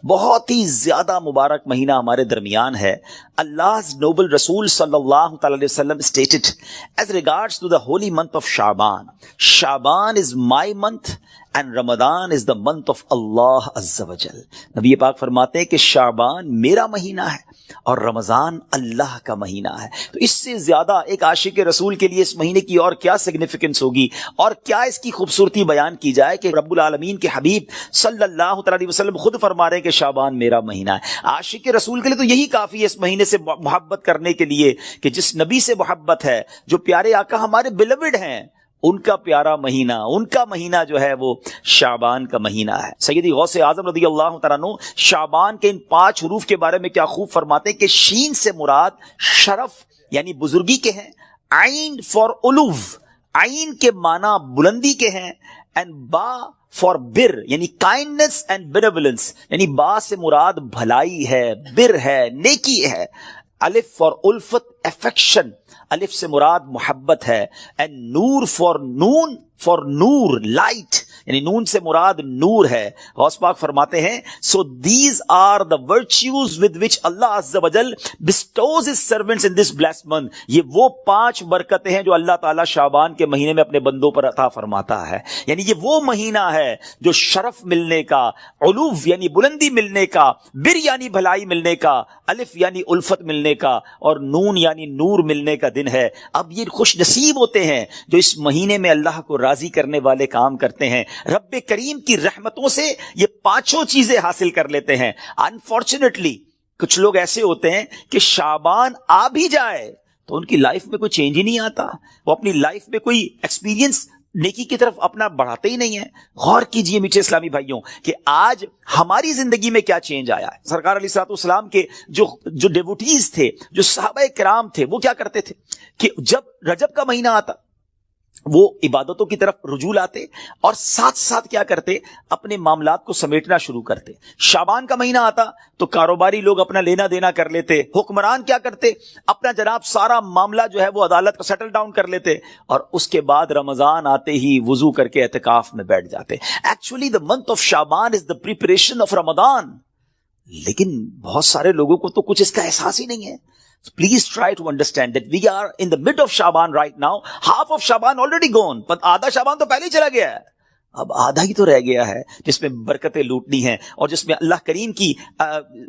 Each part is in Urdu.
بہت ہی زیادہ مبارک مہینہ ہمارے درمیان ہے. Allah's noble Rasul sallallahu ta'ala alayhi wasallam stated as regards to the holy month of Shaban, Shaban is my month and Ramadan is the month of Allah Azza wa Jal. نبی پاک فرماتے ہیں کہ شعبان میرا مہینہ ہے اور رمضان اللہ کا مہینہ ہے. تو اس سے زیادہ ایک عاشق رسول کے لیے اس مہینے کی اور کیا سگنیفیکنس ہوگی اور کیا اس کی خوبصورتی بیان کی جائے کہ رب العالمین کے حبیب صلی اللہ علیہ وسلم خود فرما رہے ہیں کہ شعبان میرا مہینہ ہے. عاشق رسول کے لیے تو یہی کافی ہے اس مہینے سے محبت کرنے کے لیے کہ جس نبی سے محبت ہے، جو پیارے آقا ہمارے بیلوڈ ہیں، ان کا پیارا مہینہ، ان کا مہینہ جو ہے وہ شعبان کا مہینہ ہے. سیدی غوث اعظم رضی اللہ تعالیٰ عنہ شعبان کے ان 5 حروف کے بارے میں کیا خوب فرماتے ہیں کہ شین سے مراد شرف یعنی بزرگی کے ہیں، عین فار علو، عین کے معنی بلندی کے ہیں، اینڈ با فار بر یعنی کائنڈنس اینڈ بیnevolence، یعنی با سے مراد بھلائی ہے، بر ہے، نیکی ہے. الف فار الفت افیکشن، الف سے مراد محبت ہے. And noor for noon, for noor light, یعنی نون سے مراد نور ہے. غوث پاک فرماتے ہیں so these are the virtues with which Allah عز و جل bestows his servants in this blessed month. یہ وہ 5 برکتیں ہیں جو اللہ تعالیٰ شعبان کے مہینے میں اپنے بندوں پر عطا فرماتا ہے. یعنی یہ وہ مہینہ ہے جو شرف ملنے کا، علو یعنی بلندی ملنے کا، بر یعنی بھلائی ملنے کا، الف یعنی الفت ملنے کا، اور نون یعنی نور ملنے کا دن ہے. اب یہ خوش نصیب ہوتے ہیں جو اس مہینے میں اللہ کو راضی کرنے والے کام کرتے ہیں. رب کریم کی رحمتوں سے یہ 5 چیزیں حاصل کر لیتے ہیں. انفارچونیٹلی کچھ لوگ ایسے ہوتے ہیں کہ شعبان آ بھی جائے تو ان کی لائف میں کوئی چینج ہی نہیں آتا، وہ اپنی لائف میں کوئی ایکسپیرینس نیکی کی طرف اپنا بڑھاتے ہی نہیں ہیں. غور کیجئے میٹھے اسلامی بھائیوں کہ آج ہماری زندگی میں کیا چینج آیا ہے. سرکار علیہ الصلوۃ والسلام کے جو ڈیوٹیز تھے، جو صحابہ کرام تھے، وہ کیا کرتے تھے کہ جب رجب کا مہینہ آتا وہ عبادتوں کی طرف رجوع لاتے اور ساتھ ساتھ کیا کرتے، اپنے معاملات کو سمیٹنا شروع کرتے. شعبان کا مہینہ آتا تو کاروباری لوگ اپنا لینا دینا کر لیتے، حکمران کیا کرتے، اپنا جناب سارا معاملہ جو ہے وہ عدالت کا سیٹل ڈاؤن کر لیتے، اور اس کے بعد رمضان آتے ہی وضو کر کے اعتکاف میں بیٹھ جاتے. Actually the month of Shaban is the preparation of Ramadan. لیکن بہت سارے لوگوں کو تو کچھ اس کا احساس ہی نہیں ہے. Please try to understand that we are in the mid of Shaban right now. Half of Shaban already gone. But آدھا شعبان تو پہلے ہی چلا گیا ہے. اب آدھا ہی تو رہ گیا ہے جس میں برکتیں لوٹنی ہیں اور جس میں اللہ کریم کی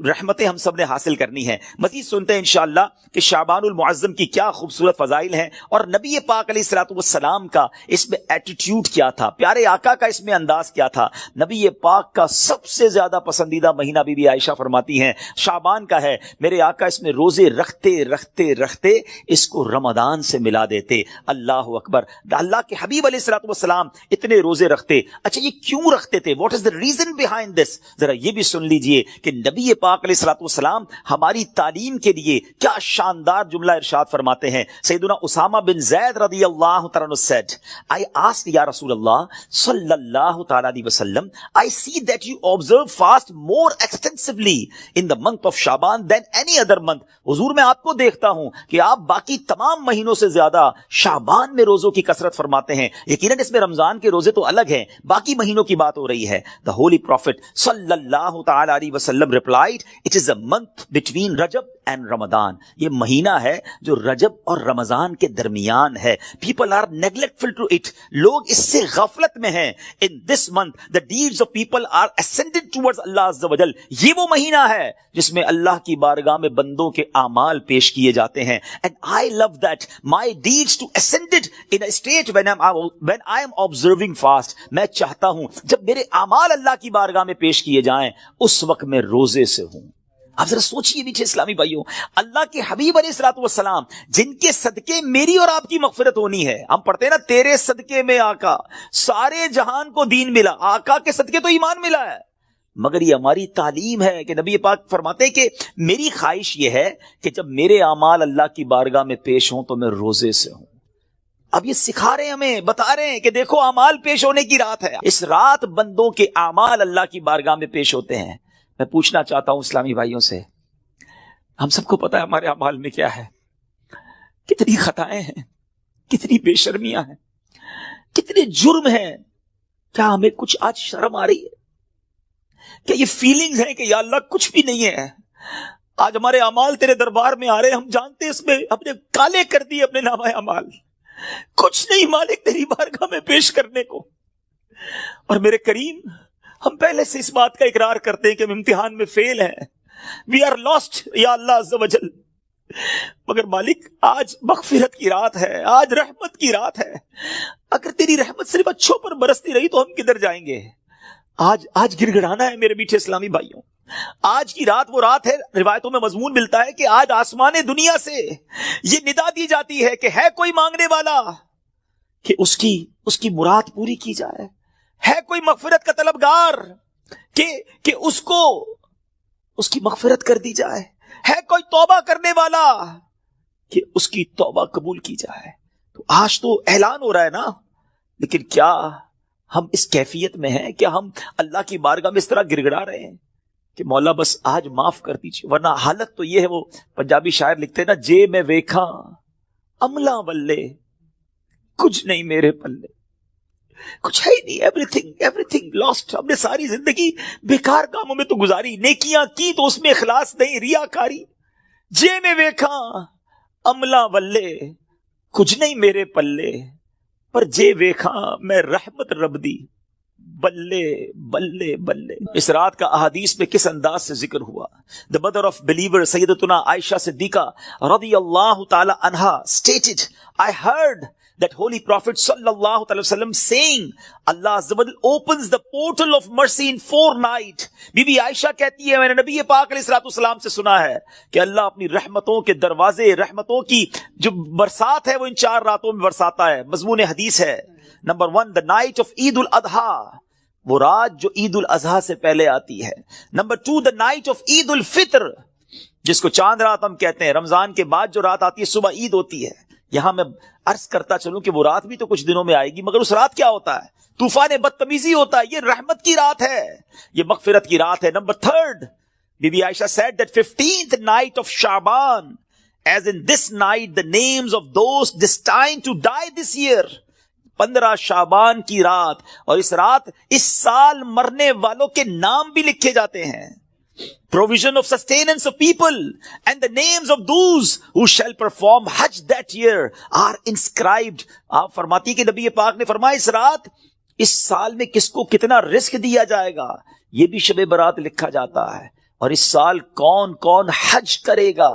رحمتیں ہم سب نے حاصل کرنی ہیں. مزید سنتے ہیں انشاءاللہ کہ شعبان المعظم کی کیا خوبصورت فضائل ہیں اور نبی پاک علیہ الصلوۃ والسلام کا اس میں ایٹیٹیوڈ کیا تھا، پیارے آقا کا اس میں انداز کیا تھا. نبی پاک کا سب سے زیادہ پسندیدہ مہینہ بی بی عائشہ فرماتی ہیں شعبان کا ہے. میرے آقا اس میں روزے رکھتے رکھتے رکھتے اس کو رمضان سے ملا دیتے. اللہ اکبر. اللہ کے حبیب علیہ الصلوۃ والسلام اتنے روزے رکھتے. اچھا یہ کیوں رکھتے تھے؟ What is the reason behind this? ذرا یہ بھی سن لیجئے کہ نبی پاک علیہ الصلوۃ والسلام ہماری تعلیم کے لیے کیا شاندار جملہ ارشاد فرماتے ہیں. سیدنا اسامہ بن زید رضی اللہ تعالیٰ عنہ said, I asked یا رسول اللہ صلی اللہ تعالیٰ علیہ وسلم, I see that you observe fast more extensively in the month of Shaban than any other month. حضور میں آپ کو دیکھتا ہوں کہ آپ باقی تمام مہینوں سے زیادہ شعبان میں روزوں کی کثرت فرماتے ہیں. یقیناً اس میں رمضان کے روزے تو الگ ہیں، باقی مہینوں کی بات ہو رہی ہے. The Holy Prophet صلی اللہ تعالی علیہ وسلم replied, it is a month between Rajab and Ramadan. یہ مہینہ ہے جو رجب اور رمضان کے درمیان ہے. People are neglectful to it. لوگ اس سے غفلت میں ہیں. In this month the deeds of people are ascended towards Allah Azza wa Jal. یہ وہ مہینہ ہے جس میں اللہ کی بارگاہ میں بندوں کے اعمال پیش کیے جاتے ہیں. And I love that my deeds to ascended in a state when I am observing fast. میں چاہتا ہوں جب میرے اعمال اللہ کی بارگاہ میں پیش کیے جائیں اس وقت میں روزے سے ہوں. آپ ذرا سوچئے میٹھے اسلامی بھائیوں، اللہ کے حبیب علیہ الصلوۃ والسلام جن کے صدقے میری اور آپ کی مغفرت ہونی ہے. ہم پڑھتے ہیں نا تیرے صدقے میں آقا سارے جہان کو دین ملا. آقا کے صدقے تو ایمان ملا ہے، مگر یہ ہماری تعلیم ہے کہ نبی پاک فرماتے ہیں کہ میری خواہش یہ ہے کہ جب میرے اعمال اللہ کی بارگاہ میں پیش ہوں تو میں روزے سے ہوں. اب یہ سکھا رہے ہیں، ہمیں بتا رہے ہیں کہ دیکھو اعمال پیش ہونے کی رات ہے. اس رات بندوں کے اعمال اللہ کی بارگاہ میں پیش ہوتے ہیں. میں پوچھنا چاہتا ہوں اسلامی بھائیوں سے، ہم سب کو پتا ہے ہمارے اعمال میں کیا ہے، کتنی خطائیں ہیں، کتنی بے شرمیاں ہیں، کتنے جرم ہیں. کیا ہمیں کچھ آج شرم آ رہی ہے؟ کہ یہ فیلنگز ہیں کہ یا اللہ کچھ بھی نہیں ہے. آج ہمارے اعمال تیرے دربار میں آ رہے ہیں, ہم جانتے اس میں اپنے کالے کر دیے اپنے نامہ اعمال, کچھ نہیں مالک تیری بارگاہ میں پیش کرنے کو. اور میرے کریم, ہم پہلے سے اس بات کا اقرار کرتے ہیں کہ ہم امتحان میں فیل ہیں, وی آر لاسٹ یا اللہ عز و جل. مگر مالک آج مغفرت کی رات ہے, آج رحمت کی رات ہے. اگر تیری رحمت صرف اچھوں پر برستی رہی تو ہم کدھر جائیں گے. آج گڑ گڑانا ہے میرے میٹھے اسلامی بھائیوں. آج کی رات وہ رات ہے, روایتوں میں مضمون ملتا ہے کہ آج آسمان دنیا سے یہ ندا دی جاتی ہے کہ ہے کوئی مانگنے والا کہ اس کی مراد پوری کی جائے. ہے کوئی مغفرت کا طلبگار کہ اس کو اس کی مغفرت کر دی جائے. ہے کوئی توبہ کرنے والا کہ اس کی توبہ قبول کی جائے. تو آج تو اعلان ہو رہا ہے نا, لیکن کیا ہم اس کیفیت میں ہیں؟ کیا ہم اللہ کی بارگاہ میں اس طرح گڑ گڑا رہے ہیں کہ مولا بس آج معاف کر دیجیے؟ ورنہ حالت تو یہ ہے, وہ پنجابی شاعر لکھتے ہیں نا, جے میں ویکھاں عملہ بلے کچھ نہیں میرے پلے, کچھ ہے ہی نہیں, ایوری تھنگ لاسٹ. ہم نے ساری زندگی بیکار کاموں میں تو گزاری, نیکیاں کی تو اس میں اخلاص نہیں, ریاکاری. جے میں ویکھاں عملہ بلے کچھ نہیں میرے پلے, پر جے ویکھاں میں رحمت رب دی بلے بلے بلے. اس رات کا احادیث میں کس انداز سے ذکر ہوا. The mother of believer سیدتنا عائشہ صدیقہ رضی اللہ تعالی عنہا stated, I heard that holy prophet sallallahu alaihi wasallam saying, Allah Azza wa Jalla opens the portal of mercy in 4 nights. بی بی عائشہ کہتی ہے, میں نے نبی پاک علیہ الصلوۃ والسلام سے سنا ہے کہ اللہ اپنی رحمتوں کے دروازے, رحمتوں کی جو برسات ہے وہ ان 4 راتوں میں برساتا ہے. مضمون حدیث ہے نمبر 1, the night of عید الاضحیٰ, وہ رات جو عید الاضحیٰ سے پہلے آتی ہے. نمبر 2, the night of عید الفطر, جس کو چاند رات ہم کہتے ہیں. رمضان کے بعد جو رات آتی ہے صبح عید ہوتی ہے. یہاں میں عرض کرتا چلوں کہ وہ رات بھی تو کچھ دنوں میں آئے گی, مگر اس رات کیا ہوتا ہے؟ طوفان بدتمیزی ہوتا ہے. یہ رحمت کی رات ہے, یہ مغفرت کی رات ہے. Number 3, be be Aisha said that 15th night of Shaban, as in this night the names of those destined to die this year. 15 شعبان کی رات, اور اس رات اس سال مرنے والوں کے نام بھی لکھے جاتے ہیں. Provision of sustenance of people and the names of those who shall perform Hajj that year are inscribed. آپ فرماتی کہ نبی پاک نے فرمایا اس رات اس سال میں کس کو کتنا رزق دیا جائے گا یہ بھی شب برات لکھا جاتا ہے, اور اس سال کون کون حج کرے گا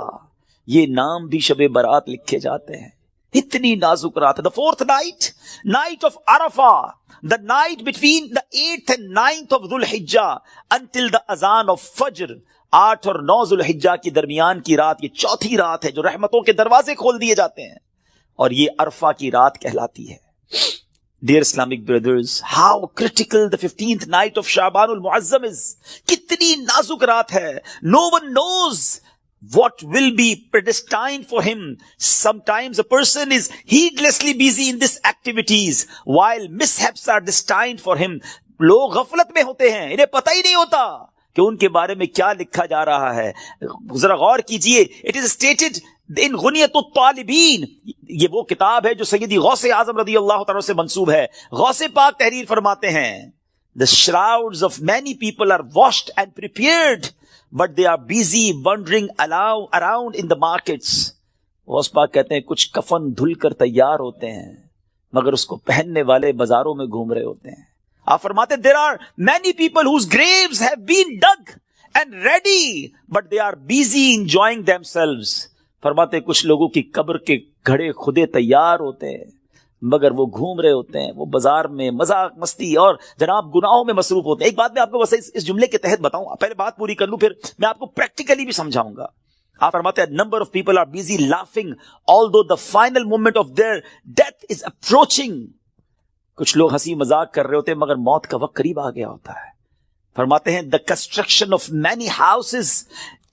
یہ نام بھی شب برات لکھے جاتے ہیں. اتنی نازک رات ہے. The 4th night, night of Arafah, the night between the 8th and 9th of Dhul Hijjah until the azan of Fajr. 8 اور 9 ذو الحجہ کی درمیان کی رات, یہ 4تھی رات ہے جو رحمتوں کے دروازے کھول دیے جاتے ہیں, اور یہ عرفہ کی رات کہلاتی ہے. Dear Islamic brothers, how critical the 15th night of Shaban al-Muazzam is. کتنی نازک رات ہے. No one knows what will be predestined for him. Sometimes a person is heedlessly busy in these activities while mishaps are destined for him. لوگ غفلت میں ہوتے ہیں, انہیں پتہ ہی نہیں ہوتا کہ ان کے بارے میں کیا لکھا جا رہا ہے. ذرا غور کیجئے. It is stated in غنیت الطالبین, یہ وہ کتاب ہے جو سیدی غوث اعظم رضی اللہ تعالیٰ سے منسوب ہے. غوث پاک تحریر فرماتے ہیں, The shrouds of many people are washed and prepared, but they are busy wandering around in the markets. Ghaus Pak کہتے ہیں کچھ کفن دھل کر تیار ہوتے ہیں مگر اس کو پہننے والے بازاروں میں گھوم رہے ہوتے ہیں. آپ فرماتے ہیں there are many people whose graves have been dug and ready, but they are busy enjoying themselves. فرماتے ہیں کچھ لوگوں کی قبر کے گھڑے خودے تیار ہوتے ہیں مگر وہ گھوم رہے ہوتے ہیں, وہ بازار میں مذاق مستی اور جناب گناہوں میں مصروف ہوتے ہیں. ایک بات میں آپ کو بس اس جملے کے تحت بتاؤں, پہلے بات پوری کر لوں پھر میں آپ کو پریکٹیکلی بھی سمجھاؤں گا. آپ فرماتے ہیں number of people are busy laughing although the final moment of their death is approaching. کچھ لوگ ہنسی مذاق کر رہے ہوتے ہیں مگر موت کا وقت قریب آ گیا ہوتا ہے. فرماتے ہیں the construction of many houses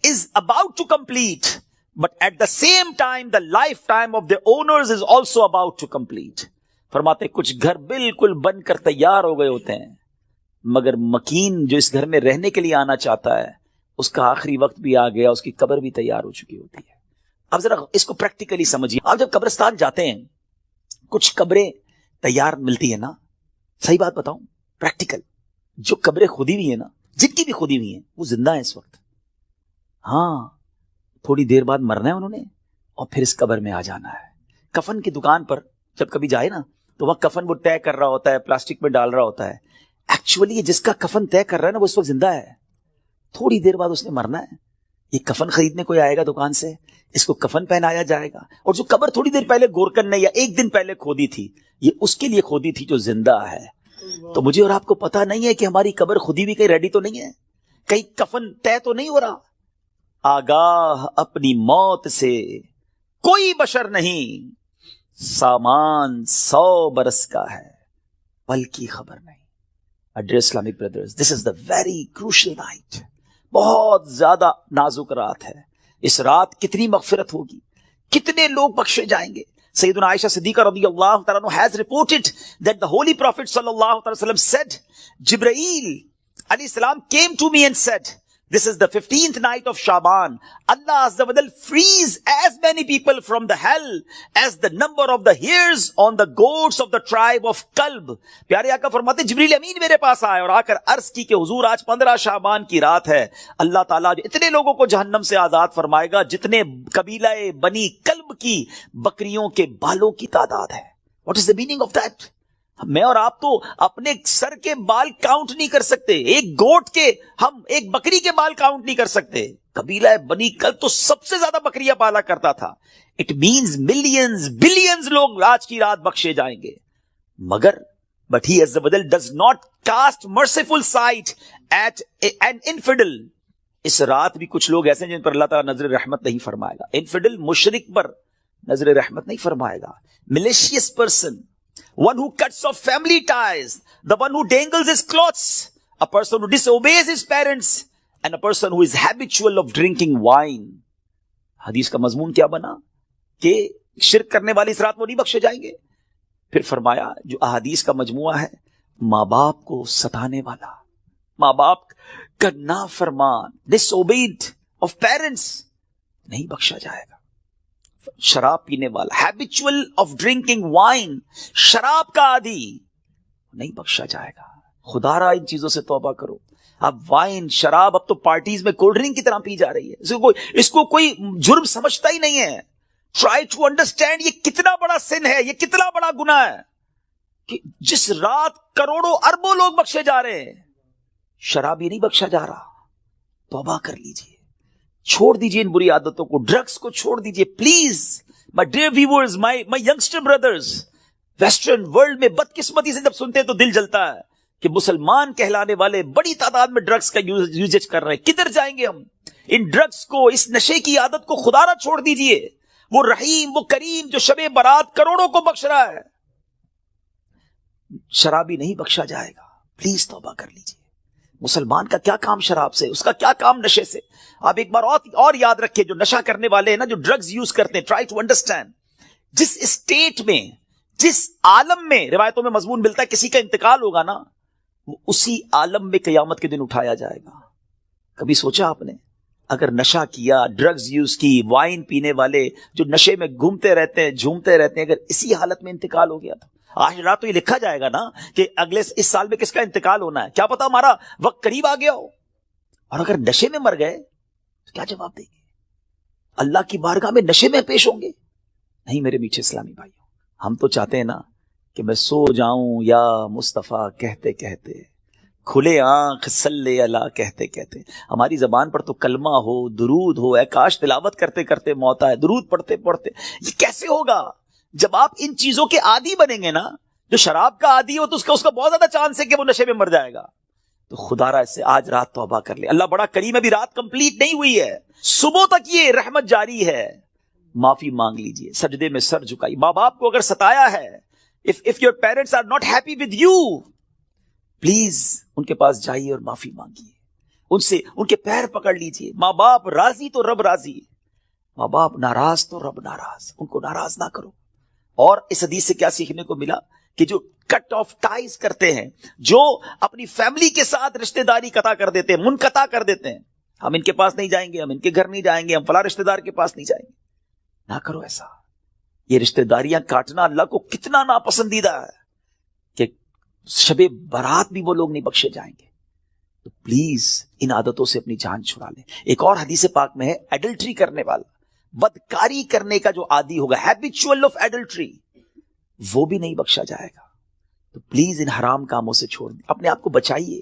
is about to complete, but at the same time the lifetime of the owners is also about to complete. فرماتے ہیں کچھ گھر بالکل بن کر تیار ہو گئے ہوتے ہیں مگر مکین جو اس گھر میں رہنے کے لیے آنا چاہتا ہے اس کا آخری وقت بھی آ گیا, اس کی قبر بھی تیار ہو چکی ہوتی ہے. اب ذرا اس کو پریکٹیکلی سمجھیے. آپ جب قبرستان جاتے ہیں کچھ قبریں تیار ملتی ہے نا, صحیح بات بتاؤں پریکٹیکل, جو قبریں خودی ہوئی ہیں نا جن کی بھی خودی ہوئی ہیں وہ زندہ ہیں اس وقت. ہاں تھوڑی دیر بعد مرنا ہے انہوں نے اور پھر اس قبر میں آ جانا ہے. کفن کی دکان پر جب کبھی جائے نا تو وہ کفن وہ طے کر رہا ہوتا ہے, پلاسٹک میں ڈال رہا ہوتا ہے. ایکچولی جس کا کفن طے کر رہا ہے نا وہ اس وقت زندہ ہے, تھوڑی دیر بعد اس نے مرنا ہے. یہ کفن خریدنے کوئی آئے گا دکان سے, اس کو کفن پہنایا جائے گا, اور جو قبر تھوڑی دیر پہلے گورکن نے یا ایک دن پہلے کھودی تھی یہ اس کے لیے کھودی تھی جو زندہ ہے. تو مجھے اور آپ کو پتا نہیں ہے کہ ہماری قبر خودی بھی کہیں ریڈی تو نہیں ہے, کہیں کفن طے تو نہیں ہو رہا. آگاہ اپنی موت سے کوئی بشر نہیں, سامان 100 برس کا ہے پل کی خبر نہیں. Dear Islamic brothers, this is the very crucial night. بہت زیادہ نازک رات ہے. اس رات کتنی مغفرت ہوگی, کتنے لوگ بخشے جائیں گے. سیدنا عائشہ صدیقہ رضی اللہ تعالیٰ عنہ has reported that the Holy Prophet sallallahu alaihi wasallam said, Jibreel alayhi salam came to me and said, this is the 15th night of Shaban. Allah Azza wa Jal frees as many people from the hell as the number of the hairs on the goats of the tribe of Kalb. پیارے آقا فرماتے جبریل امین میرے پاس آئے اور آ کر عرض کی کہ حضور آج 15 شعبان کی رات ہے, اللہ تعالیٰ اتنے لوگوں کو جہنم سے آزاد فرمائے گا جتنے قبیلہ بنی کلب کی بکریوں کے بالوں کی تعداد ہے. What is the meaning of that? میں اور آپ تو اپنے سر کے بال کاؤنٹ نہیں کر سکتے, ایک گوٹ کے, ہم ایک بکری کے بال کاؤنٹ نہیں کر سکتے. قبیلہ بنی کلب تو سب سے زیادہ بکریاں پالا کرتا تھا. اٹ مینز ملینز بلینز لوگ آج کی رات بخشے جائیں گے. مگر بٹ ہی عز وجل does not cast merciful sight at an infidel. اس رات بھی کچھ لوگ ایسے ہیں جن پر اللہ تعالیٰ نظر رحمت نہیں فرمائے گا. انفیڈل مشرک پر نظر رحمت نہیں فرمائے گا. Malicious person, one who cuts off family ties, the one who dangles his clothes, a person who disobeys his parents, and a person who is habitual of drinking wine. حدیث کا مضمون کیا بنا کہ شرک کرنے والے اس رات وہ نہیں بخشے جائیں گے. پھر فرمایا جو احادیث کا مجموعہ ہے, ماں باپ کو ستانے والا, ماں باپ کا نافرمان, disobeyed of parents, نہیں بخشا جائے گا. شراب پینے والا, ہیبیچول آف ڈرنکنگ وائن, شراب کا عادی, نہیں بخشا جائے گا. خدا را ان چیزوں سے توبہ کرو. اب وائن, شراب اب تو پارٹیز میں کولڈ ڈرنک کی طرح پی جا رہی ہے. اس کو کوئی جرم سمجھتا ہی نہیں ہے. ٹرائی ٹو انڈرسٹینڈ یہ کتنا بڑا سن ہے, یہ کتنا بڑا گناہ ہے کہ جس رات کروڑوں اربوں لوگ بخشے جا رہے ہیں, شراب یہ نہیں بخشا جا رہا. توبہ کر لیجئے, چھوڑ دیجئے ان بری عادتوں کو, ڈرگز کو چھوڑ دیجئے please. My dear viewers, my youngster brothers, western world میں بدقسمتی سے جب سنتے ہیں تو دل جلتا ہے کہ مسلمان کہلانے والے بڑی تعداد میں ڈرگز کا یوزیج کر رہے ہیں. کدھر جائیں گے ہم؟ ان ڈرگز کو, اس نشے کی عادت کو خدا را چھوڑ دیجئے. وہ رحیم, وہ کریم جو شب برات کروڑوں کو بخش رہا ہے, شرابی نہیں بخشا جائے گا. پلیز توبہ کر لیجئے. مسلمان کا کیا کام شراب سے, اس کا کیا کام نشے سے. آپ ایک بار اور یاد رکھیں, جو نشہ کرنے والے ہیں نا, جو ڈرگز یوز کرتے ہیں, ٹرائی ٹو انڈرسٹینڈ جس اسٹیٹ میں, جس عالم میں روایتوں میں مضمون ملتا ہے کسی کا انتقال ہوگا نا, وہ اسی عالم میں قیامت کے دن اٹھایا جائے گا. کبھی سوچا آپ نے اگر نشہ کیا, ڈرگز یوز کی, وائن پینے والے جو نشے میں گھومتے رہتے ہیں, جھومتے رہتے ہیں, اگر اسی حالت میں انتقال ہو گیا تو آج رات تو یہ لکھا جائے گا نا کہ اگلے اس سال میں کس کا انتقال ہونا ہے, کیا پتا ہمارا وقت قریب آ گیا ہو. اور اگر نشے میں مر گئے تو کیا جواب دیں گے؟ اللہ کی بارگاہ میں نشے میں پیش ہوں گے؟ نہیں میرے میٹھے اسلامی بھائیوں, ہم تو چاہتے ہیں نا کہ میں سو جاؤں یا مصطفیٰ کہتے کہتے, کھلے آنکھ صلی اللہ کہتے کہتے. ہماری زبان پر تو کلمہ ہو, درود ہو, اے کاش تلاوت کرتے کرتے موت آئے, درود پڑھتے پڑھتے. یہ کیسے ہوگا جب آپ ان چیزوں کے عادی بنیں گے نا؟ جو شراب کا عادی ہو تو اس کا بہت زیادہ چانس ہے کہ وہ نشے میں مر جائے گا. تو خدا را سے آج رات توبہ کر لے. اللہ بڑا کریم ہے, ابھی رات کمپلیٹ نہیں ہوئی ہے, صبح تک یہ رحمت جاری ہے. معافی مانگ لیجئے, سجدے میں سر جھکائی. ماں باپ کو اگر ستایا ہے, if your parents are not happy with you, please ان کے پاس جائیے اور معافی مانگیے, ان سے ان کے پیر پکڑ لیجئے. ماں باپ راضی تو رب راضی, ماں باپ ناراض تو رب ناراض, ان کو ناراض نہ کرو. اور اس حدیث سے کیا سیکھنے کو ملا کہ جو کٹ آف ٹائز کرتے ہیں, جو اپنی فیملی کے ساتھ رشتہ داری قطع کر دیتے ہیں, منقطع کر دیتے ہیں, ہم ان کے پاس نہیں جائیں گے, ہم ان کے گھر نہیں جائیں گے, ہم فلاں رشتہ دار کے پاس نہیں جائیں گے, نہ کرو ایسا. یہ رشتہ داریاں کاٹنا اللہ کو کتنا ناپسندیدہ ہے کہ شب برات بھی وہ لوگ نہیں بخشے جائیں گے. تو پلیز ان عادتوں سے اپنی جان چھڑا لیں. ایک اور حدیث پاک میں ہے ایڈلٹری کرنے والا, بدکاری کرنے کا جو عادی ہوگا, ہیبیچول آف ایڈلٹری, وہ بھی نہیں بخشا جائے گا. تو پلیز ان حرام کاموں سے چھوڑ دیں, اپنے آپ کو بچائیے.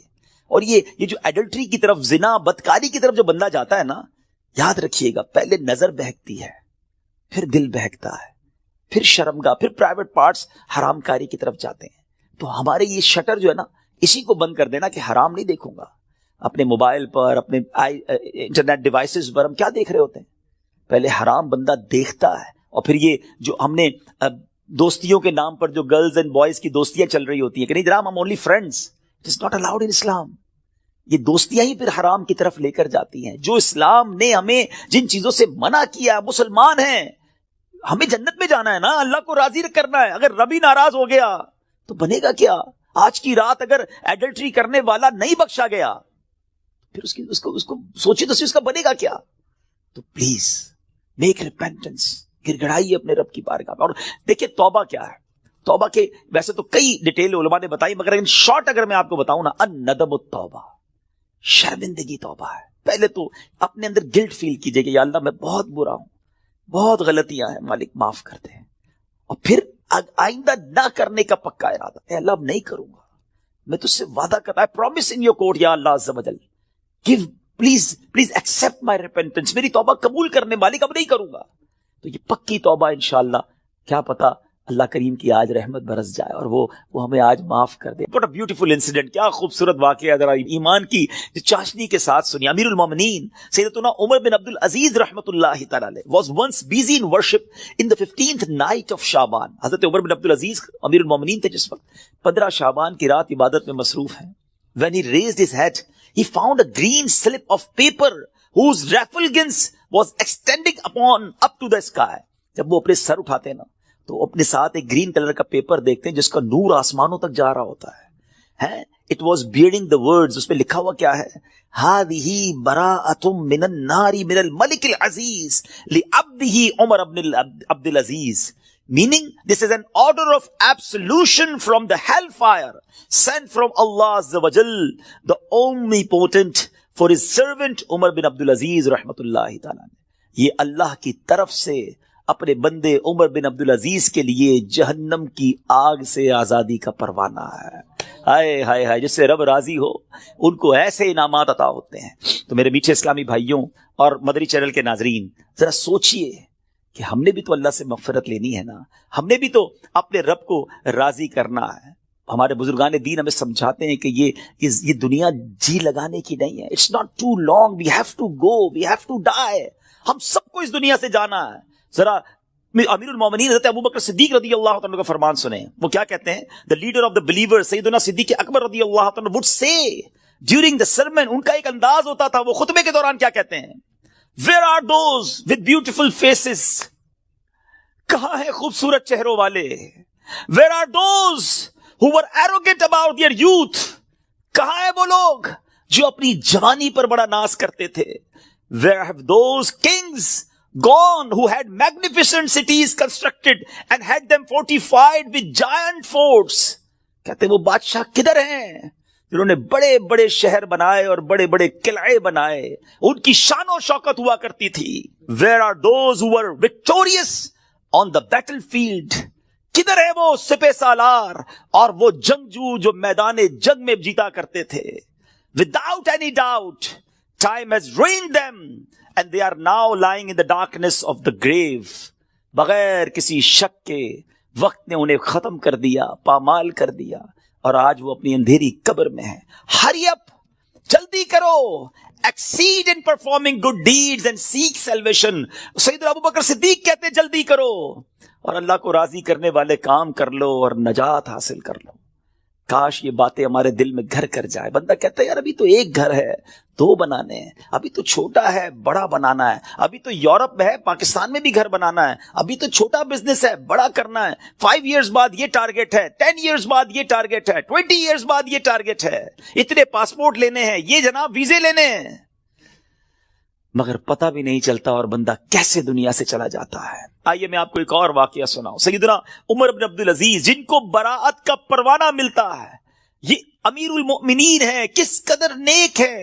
اور یہ جو ایڈلٹری کی طرف, زنا, بدکاری کی طرف جو بندہ جاتا ہے نا, یاد رکھیے گا پہلے نظر بہکتی ہے, پھر دل بہکتا ہے, پھر شرمگاہ, پھر پرائیویٹ پارٹس حرام کاری کی طرف جاتے ہیں. تو ہمارے یہ شٹر جو ہے نا, اسی کو بند کر دینا کہ حرام نہیں دیکھوں گا. اپنے موبائل پر, اپنے انٹرنیٹ ڈیوائسز پر ہم کیا دیکھ رہے ہوتے ہیں؟ پہلے حرام بندہ دیکھتا ہے, اور پھر یہ جو ہم نے دوستیوں کے نام پر جو گرلز اینڈ بوائز کی دوستیاں چل رہی ہوتی ہیں کہ نہیں جناب ہم only friends, it is not allowed in Islam. یہ دوستیاں ہی پھر حرام کی طرف لے کر جاتی ہیں. جو اسلام نے ہمیں جن چیزوں سے منع کیا, مسلمان ہیں, ہمیں جنت میں جانا ہے نا, اللہ کو راضی کرنا ہے. اگر رب ہی ناراض ہو گیا تو بنے گا کیا؟ آج کی رات اگر ایڈلٹری کرنے والا نہیں بخشا گیا پھر اس کو سوچی تو اس کا بنے گا کیا؟ تو پلیز میک ریپینٹنس, گر گڑائیے اپنے رب کی بارگاہ میں. اور دیکھیے توبہ کیا ہے. توبہ کے ویسے تو کئی ڈیٹیل علماء نے بتائی, مگر ان شارٹ اگر میں آپ کو بتاؤں نا, الندم التوبہ, شرمندگی توبہ ہے. پہلے تو اپنے اندر گلٹ فیل کیجئے کہ یا اللہ میں بہت برا ہوں, بہت غلطیاں ہیں, مالک معاف کر دیں. اور پھر آئندہ نہ کرنے کا پکا ارادہ, اے اللہ اب نہیں کروں گا, میں تجھ سے وعدہ کرتا, I promise in your court یا اللہ عز و جل, give please accept my repentance, میری توبہ قبول کرنے مالک اب نہیں کروں گا. تو یہ پکی توبہ انشاءاللہ, کیا پتا اللہ کریم کی آج رحمت برس جائے اور وہ ہمیں آج معاف کر دے. What a beautiful incident, کیا خوبصورت واقعہ, ذرا ایمان کی چاشنی کے ساتھ سنیے. امیر المومنین سیدنا عمر بن عبد العزیز رحمۃ اللہ تعالی علیہ was once busy in worship in the 15th night of شعبان. حضرت عمر بن عبد العزیز امیر المومنین تھے جس وقت 15 شعبان کی رات عبادت میں مصروف ہیں. When he raised his head, he found a green slip of paper whose refulgence was extending up to the sky. جب وہ اپنے سر اٹھاتے ہیں نا تو اپنے ساتھ ایک گرین کلر کا پیپر دیکھتے ہیں جس کا نور آسمانوں تک جا رہا ہوتا ہے. It was bearing the words, اس میں لکھا ہوا کیا ہے, هذه براءة من النار من الملك العزيز لعبده عمر بن عبد العزيز. Meaning, this is an order of absolution from the hellfire sent from Allah Azza wa Jal, the omnipotent, for his servant Umar bin Abdul Aziz rahmatullahi ta'ala. یہ اللہ کی طرف سے اپنے بندے عمر بن عبد العزیز کے لیے جہنم کی آگ سے آزادی کا پروانہ ہے. ہائے ہائے ہائے, جس سے رب راضی ہو ان کو ایسے انعامات عطا ہوتے ہیں. تو میرے میٹھے اسلامی بھائیوں اور مدری چینل کے ناظرین, ذرا سوچئے کہ ہم نے بھی تو اللہ سے مغفرت لینی ہے نا, ہم نے بھی تو اپنے رب کو راضی کرنا ہے. ہمارے بزرگان دین ہمیں سمجھاتے ہیں کہ یہ دنیا جی لگانے کی نہیں ہے. It's not too long, we have to go, we have to die. ہم سب کو اس دنیا سے جانا ہے. ذرا امیر المومنین حضرت ابوبکر صدیق رضی اللہ تعالیٰ کا فرمان سنیں. وہ کیا کہتے ہیں؟ the leader of the believers سیدنا صدیق اکبر رضی اللہ تعالیٰ would say during the sermon, ان کا ایک انداز ہوتا تھا, وہ خطبے کے دوران کیا کہتے ہیں, where are those with beautiful faces, کہاں ہیں خوبصورت چہروں والے, where are those who were arrogant about their youth, کہاں ہیں وہ لوگ جو اپنی جوانی پر بڑا ناز کرتے تھے, where have those kings gone who had magnificent cities constructed and had them fortified with giant forts. کہتے ہیں وہ بادشاہ کدھر ہیں جنہوں نے بڑے بڑے شہر بنائے اور بڑے بڑے قلعے بنائے, ان کی شان و شوکت ہوا کرتی تھی. Where are those who were victorious on the battlefield, کدھر ہے وہ سپہ سالار اور وہ جنگجو جو میدان جنگ میں جیتا کرتے تھے. Without any doubt, time has ruined them and they are now lying in the darkness of the grave. بغیر کسی شک کے وقت نے انہیں ختم کر دیا, پامال کر دیا, اور آج وہ اپنی اندھیری قبر میں ہیں. Hurry up, جلدی کرو, exceed in performing good deeds and seek salvation. سیدنا ابوبکر صدیق کہتے ہیں جلدی کرو اور اللہ کو راضی کرنے والے کام کر لو اور نجات حاصل کر لو. کاش یہ باتیں ہمارے دل میں گھر کر جائے. بندہ کہتا ہے یار ابھی تو ایک گھر ہے, 2 بنانے ہیں, ابھی تو چھوٹا ہے بڑا بنانا ہے, ابھی تو یورپ میں ہے پاکستان میں بھی گھر بنانا ہے, ابھی تو چھوٹا بزنس ہے بڑا کرنا ہے, 5 ایئرز بعد یہ ٹارگٹ ہے, 10 ایئرز بعد یہ ٹارگٹ ہے, 20 ایئرز بعد یہ ٹارگٹ ہے, اتنے پاسپورٹ لینے ہیں, یہ جناب ویزے لینے ہیں. مگر پتہ بھی نہیں چلتا اور بندہ کیسے دنیا سے چلا جاتا ہے. آئیے میں آپ کو ایک اور واقعہ سناؤں. سیدنا عمر بن عبد العزیز جن کو براءت کا پروانہ ملتا ہے, یہ امیر المؤمنین ہے، کس قدر نیک ہے.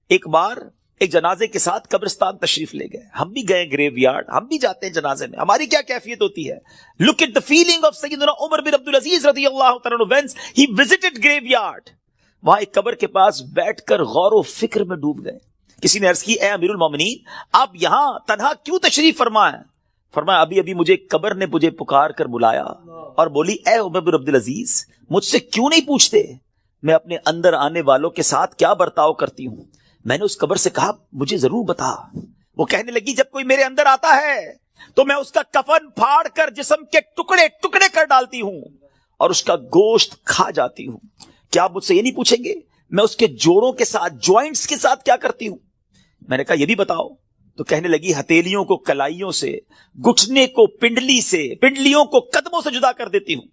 ایک بار ایک جنازے کے ساتھ قبرستان تشریف لے گئے. ہم بھی گئے گریو یارڈ، ہم بھی جاتے ہیں جنازے میں. ہماری کیا کیفیت ہوتی ہے؟ Look at the feeling of سیدنا عمر بن عبدالعزیز رضی اللہ تعالیٰ عنہ when he visited graveyard. وہاں ایک قبر کے پاس بیٹھ کر غور و فکر میں ڈوب گئے. کسی نے عرض کی اے امیر المومنین آپ یہاں تنہا کیوں تشریف فرما ہیں؟ فرمایا ابھی ابھی مجھے قبر نے مجھے پکار کر بلایا اور بولی اے عمر بن عبدالعزیز مجھ سے کیوں نہیں پوچھتے میں اپنے اندر آنے والوں کے ساتھ کیا برتاؤ کرتی ہوں؟ میں نے اس قبر سے کہا مجھے ضرور بتا. وہ کہنے لگی جب کوئی میرے اندر آتا ہے تو میں اس کا کفن پھاڑ کر جسم کے ٹکڑے ٹکڑے کر ڈالتی ہوں اور اس کا گوشت کھا جاتی ہوں. کیا آپ مجھ سے یہ نہیں پوچھیں گے میں اس کے جوڑوں کے ساتھ جوائنٹس کے ساتھ کیا کرتی ہوں؟ میں نے کہا یہ بھی بتاؤ. تو کہنے لگی ہتھیلیوں کو کلائیوں سے، گھٹنے کو پنڈلی سے، پنڈلیوں کو قدموں سے جدا کر دیتی ہوں.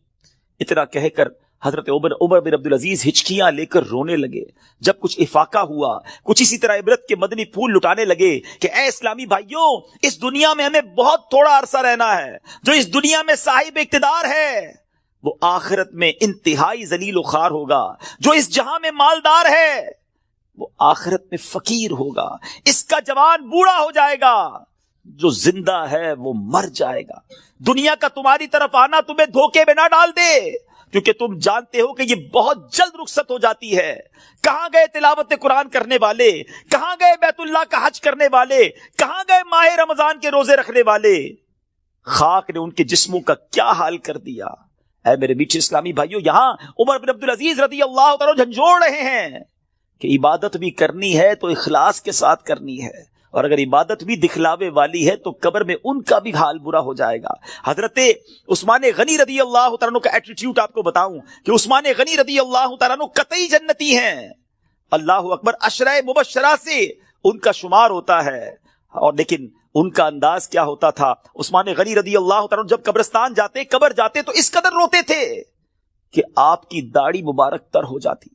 اتنا کہہ کر حضرت عمر بن عبدالعزیز ہچکیاں لے کر رونے لگے. جب کچھ افاقہ ہوا، کچھ اسی طرح عبرت کے مدنی پھول لٹانے لگے کہ اے اسلامی بھائیوں اس دنیا میں ہمیں بہت تھوڑا عرصہ رہنا ہے. جو اس دنیا میں صاحب اقتدار ہے وہ آخرت میں انتہائی ذلیل و خوار ہوگا. جو اس جہاں میں مالدار ہے وہ آخرت میں فقیر ہوگا. اس کا جوان بوڑھا ہو جائے گا، جو زندہ ہے وہ مر جائے گا. دنیا کا تمہاری طرف آنا تمہیں دھوکے میں نہ ڈال دے، کیونکہ تم جانتے ہو کہ یہ بہت جلد رخصت ہو جاتی ہے. کہاں گئے تلاوت قرآن کرنے والے؟ کہاں گئے بیت اللہ کا حج کرنے والے؟ کہاں گئے ماہ رمضان کے روزے رکھنے والے؟ خاک نے ان کے جسموں کا کیا حال کر دیا. اے میرے میٹھے اسلامی بھائیوں یہاں عمر بن عبدالعزیز رضی اللہ تعالیٰ جھنجھوڑ رہے ہیں کہ عبادت بھی کرنی ہے تو اخلاص کے ساتھ کرنی ہے، اور اگر عبادت بھی دکھلاوے والی ہے تو قبر میں ان کا بھی حال برا ہو جائے گا. حضرت عثمان غنی رضی اللہ تعالیٰ عنہ کا ایٹیٹیوڈ آپ کو بتاؤں کہ عثمان غنی رضی اللہ تعالیٰ عنہ قطعی جنتی ہیں. اللہ اکبر، عشرہ مبشرہ سے ان کا شمار ہوتا ہے. اور لیکن ان کا انداز کیا ہوتا تھا؟ عثمان غنی رضی اللہ تعالیٰ عنہ جب قبرستان جاتے، قبر جاتے تو اس قدر روتے تھے کہ آپ کی داڑھی مبارک تر ہو جاتی.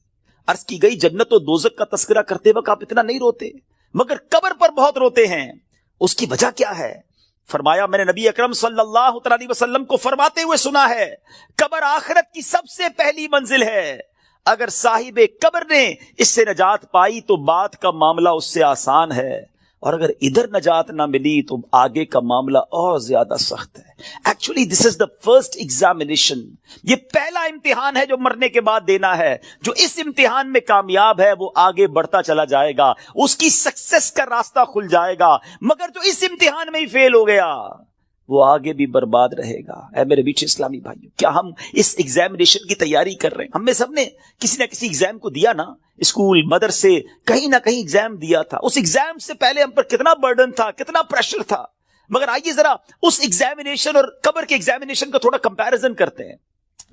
عرض کی گئی جنت و دوزخ کا تذکرہ کرتے وقت آپ اتنا نہیں روتے، مگر قبر پر بہت روتے ہیں. اس کی وجہ کیا ہے؟ فرمایا میں نے نبی اکرم صلی اللہ علیہ وسلم کو فرماتے ہوئے سنا ہے قبر آخرت کی سب سے پہلی منزل ہے. اگر صاحب قبر نے اس سے نجات پائی تو بعد کا معاملہ اس سے آسان ہے، اور اگر ادھر نجات نہ ملی تو آگے کا معاملہ اور زیادہ سخت ہے. Actually this is the first examination. یہ پہلا امتحان ہے جو مرنے کے بعد دینا ہے. جو اس امتحان میں کامیاب ہے وہ آگے بڑھتا چلا جائے گا، اس کی سکسس کا راستہ کھل جائے گا. مگر جو اس امتحان میں ہی فیل ہو گیا وہ آگے بھی برباد رہے گا. اے میرے بیچ اسلامی بھائیوں، کیا ہم اس ایگزامینیشن کی تیاری کر رہے ہیں؟ ہم میں سب نے کسی نہ کسی ایگزام کو دیا نا، اسکول مدرسے کہیں نہ کہیں ایگزام دیا تھا. اس ایگزام سے پہلے ہم پر کتنا برڈن تھا، کتنا پریشر تھا. مگر آئیے ذرا اس ایگزامینیشن اور قبر کے ایگزامینیشن کا تھوڑا کمپیریزن کرتے ہیں.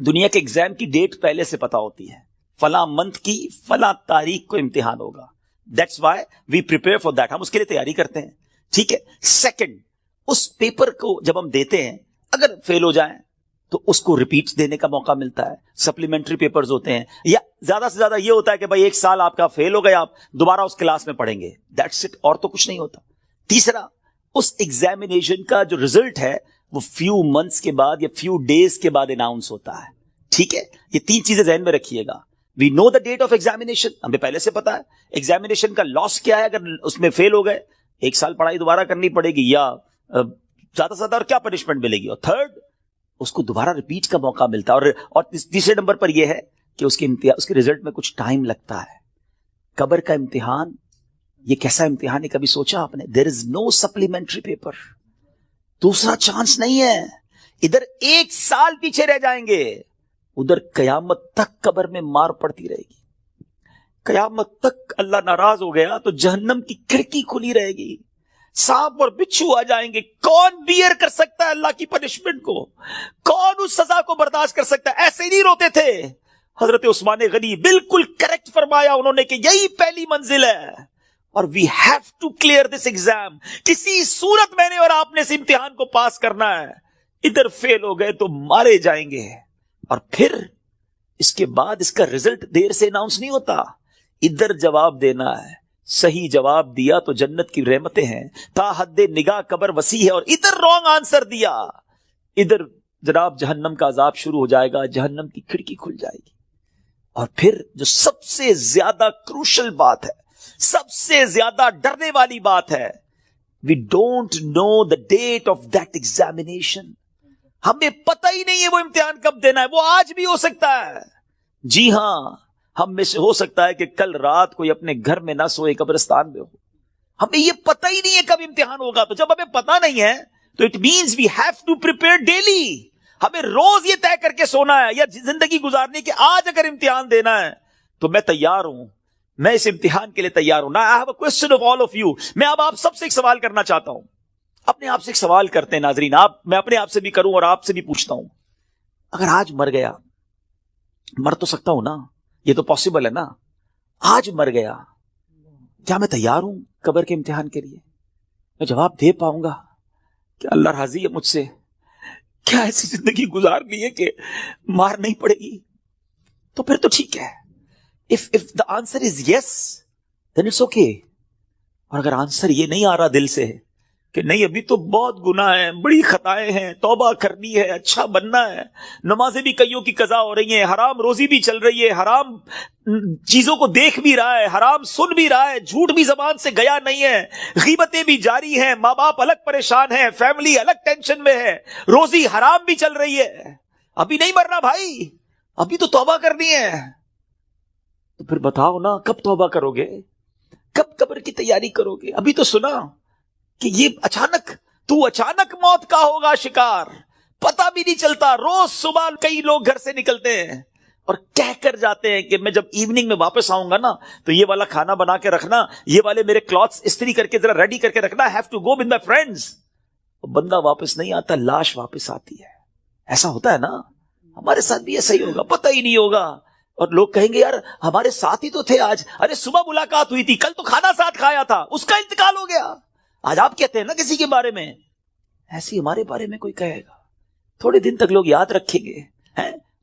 دنیا کے ایگزام کی ڈیٹ پہلے سے پتا ہوتی ہے، فلاں منتھ کی فلاں تاریخ کو امتحان ہوگا. That's why we prepare for that. ہم اس کے لیے تیاری کرتے ہیں. ٹھیک ہے. سیکنڈ، اس پیپر کو جب ہم دیتے ہیں اگر فیل ہو جائیں تو اس کو ریپیٹ دینے کا موقع ملتا ہے. سپلیمنٹری پیپرز ہوتے ہیں، یا زیادہ سے زیادہ یہ ہوتا ہے کہ بھائی ایک سال آپ کا فیل ہو گیا، آپ دوبارہ اس کلاس میں پڑھیں گے. دیٹس اٹ، اور تو کچھ نہیں ہوتا. تیسرا، اس ایگزامینیشن کا جو ریزلٹ ہے وہ فیو منتھس کے بعد یا فیو ڈیز کے بعد اناؤنس ہوتا ہے. ٹھیک ہے. یہ تین چیزیں ذہن میں رکھیے گا. وی نو دا ڈیٹ آف ایگزامینیشن، ہمیں پہلے سے پتا ہے. ایگزامینیشن کا لاس کیا ہے اگر اس میں فیل ہو گئے؟ ایک سال پڑھائی دوبارہ کرنی پڑے گی، یا زیادہ سے زیادہ اور کیا پنشمنٹ ملے گی. اور تھرڈ، اس کو دوبارہ ریپیٹ کا موقع ملتا ہے. اور تیسرے نمبر پر یہ ہے کہ اس کے رزلٹ میں کچھ ٹائم لگتا ہے. قبر کا امتحان یہ کیسا امتحان ہے کبھی سوچا آپ نے؟ دیر از نو سپلیمنٹری پیپر، دوسرا چانس نہیں ہے. ادھر ایک سال پیچھے رہ جائیں گے، ادھر قیامت تک قبر میں مار پڑتی رہے گی. قیامت تک اللہ ناراض ہو گیا تو جہنم کی کھڑکی کھلی رہے گی، سانپ اور بچھو آ جائیں گے. کون بیئر کر سکتا ہے اللہ کی پنشمنٹ کو؟ کون اس سزا کو برداشت کر سکتا ہے؟ ایسے ہی نہیں روتے تھے. حضرت عثمان غنی بالکل کریکٹ فرمایا انہوں نے کہ یہی پہلی منزل ہے، اور we have to clear this exam. کسی صورت میں نے اور آپ نے اس امتحان کو پاس کرنا ہے. ادھر فیل ہو گئے تو مارے جائیں گے، اور پھر اس کے بعد اس کا رزلٹ دیر سے اناؤنس نہیں ہوتا. ادھر جواب دینا ہے. صحیح جواب دیا تو جنت کی رحمتیں ہیں، تا حد نگاہ قبر وسیع ہے. اور ادھر رانگ آنسر دیا، ادھر جناب جہنم کا عذاب شروع ہو جائے گا، جہنم کی کھڑکی کھل جائے گی. اور پھر جو سب سے زیادہ کروشل بات ہے, سب سے زیادہ ڈرنے والی بات ہے, we don't know the date of that examination. ہمیں پتہ ہی نہیں ہے وہ امتحان کب دینا ہے. وہ آج بھی ہو سکتا ہے. جی ہاں, ہم میں سے ہو سکتا ہے کہ کل رات کوئی اپنے گھر میں نہ سوئے, قبرستان میں ہو. ہمیں یہ پتہ ہی نہیں ہے کب امتحان ہوگا. تو جب ہمیں پتہ نہیں ہے تو it means we have to prepare daily. ہمیں روز یہ طے کر کے سونا ہے یا زندگی گزارنے کہ آج اگر امتحان دینا ہے تو میں تیار ہوں, میں اس امتحان کے لیے تیار ہوں. I have a question of all of you. میں اب آپ سب سے ایک سوال کرنا چاہتا ہوں. اپنے آپ سے ایک سوال کرتے ہیں ناظرین. میں اپنے آپ سے بھی کروں اور آپ سے بھی پوچھتا ہوں, اگر آج مر گیا, مر تو سکتا ہوں نا, یہ تو پاسبل ہے نا. آج مر گیا, کیا میں تیار ہوں قبر کے امتحان کے لیے؟ میں جواب دے پاؤں گا کہ اللہ راضی ہے مجھ سے؟ کیا ایسی زندگی گزارنی ہے کہ مار نہیں پڑے گی؟ تو پھر تو ٹھیک ہے. If the answer is yes, then it's okay. اور اگر آنسر یہ نہیں آ رہا دل سے کہ نہیں ابھی تو بہت گناہ ہیں, بڑی خطائیں ہیں, توبہ کرنی ہے, اچھا بننا ہے, نمازیں بھی کئیوں کی قضا ہو رہی ہیں, حرام روزی بھی چل رہی ہے, حرام چیزوں کو دیکھ بھی رہا ہے, حرام سن بھی رہا ہے, جھوٹ بھی زبان سے گیا نہیں ہے, غیبتیں بھی جاری ہیں, ماں باپ الگ پریشان ہیں, فیملی الگ ٹینشن میں ہے, روزی حرام بھی چل رہی ہے, ابھی نہیں مرنا بھائی, ابھی تو توبہ کرنی ہے. تو پھر بتاؤ نا, کب توبہ کرو گے؟ کب قبر کی تیاری کرو گے؟ ابھی تو سنا کہ یہ اچانک موت کا ہوگا شکار, پتہ بھی نہیں چلتا. روز صبح کئی لوگ گھر سے نکلتے ہیں اور کہہ کر جاتے ہیں کہ میں جب ایوننگ میں واپس آؤں گا نا تو یہ والا کھانا بنا کے رکھنا, یہ والے میرے کلاتھس استری کر کے ذرا ریڈی کر کے رکھنا, have to go with my friends. بندہ واپس نہیں آتا, لاش واپس آتی ہے. ایسا ہوتا ہے نا, ہمارے ساتھ بھی ایسا ہی ہوگا, پتہ ہی نہیں ہوگا. اور لوگ کہیں گے یار ہمارے ساتھ ہی تو تھے آج, ارے صبح ملاقات ہوئی تھی, کل تو کھانا ساتھ کھایا تھا, اس کا انتقال ہو گیا. آج آپ کہتے ہیں نا کسی کے بارے میں, ایسی ہمارے بارے میں کوئی کہے گا, تھوڑے دن تک لوگ یاد رکھیں گے,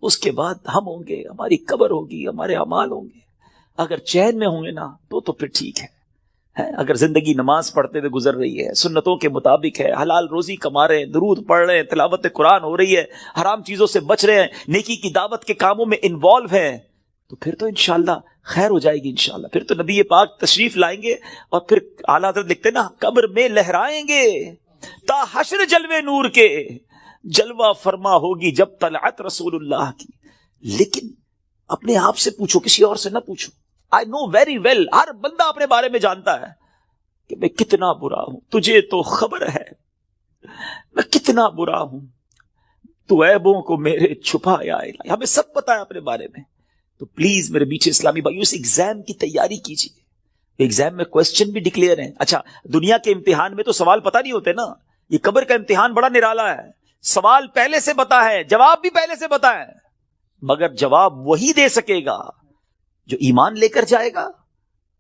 اس کے بعد ہم ہوں گے, ہماری قبر ہوگی, ہمارے اعمال ہوں گے. اگر چین میں ہوں گے نا تو پھر ٹھیک ہے. اگر زندگی نماز پڑھتے ہوئے گزر رہی ہے, سنتوں کے مطابق ہے, حلال روزی کما رہے ہیں, درود پڑھ رہے ہیں, تلاوت قرآن ہو رہی ہے, حرام چیزوں سے بچ رہے ہیں, نیکی کی دعوت کے کاموں میں انوالو ہیں, تو پھر تو انشاءاللہ خیر ہو جائے گی انشاءاللہ. پھر تو نبی پاک تشریف لائیں گے اور پھر اعلیٰ حضرت لکھتے نا, قبر میں لہرائیں گے تا حشر جلوے نور کے, جلوہ فرما ہوگی جب طلعت رسول اللہ کی. لیکن اپنے آپ سے پوچھو, کسی اور سے نہ پوچھو. I know very well, ہر بندہ اپنے بارے میں جانتا ہے کہ میں کتنا برا ہوں, تجھے تو خبر ہے میں کتنا برا ہوں, تو عیبوں کو میرے چھپایا الہی. ہمیں سب پتا ہے اپنے بارے میں. تو پلیز میرے بیچ اسلامی بھائیو, اس ایگزام کی تیاری کیجیے. ایگزام میں کوسچن بھی ڈکلیئر ہیں. اچھا, دنیا کے امتحان میں تو سوال پتہ نہیں ہوتے نا, یہ قبر کا امتحان بڑا نرالا ہے. سوال پہلے سے پتا ہے, جواب بھی پہلے سے پتا ہے, مگر جواب وہی دے سکے گا جو ایمان لے کر جائے گا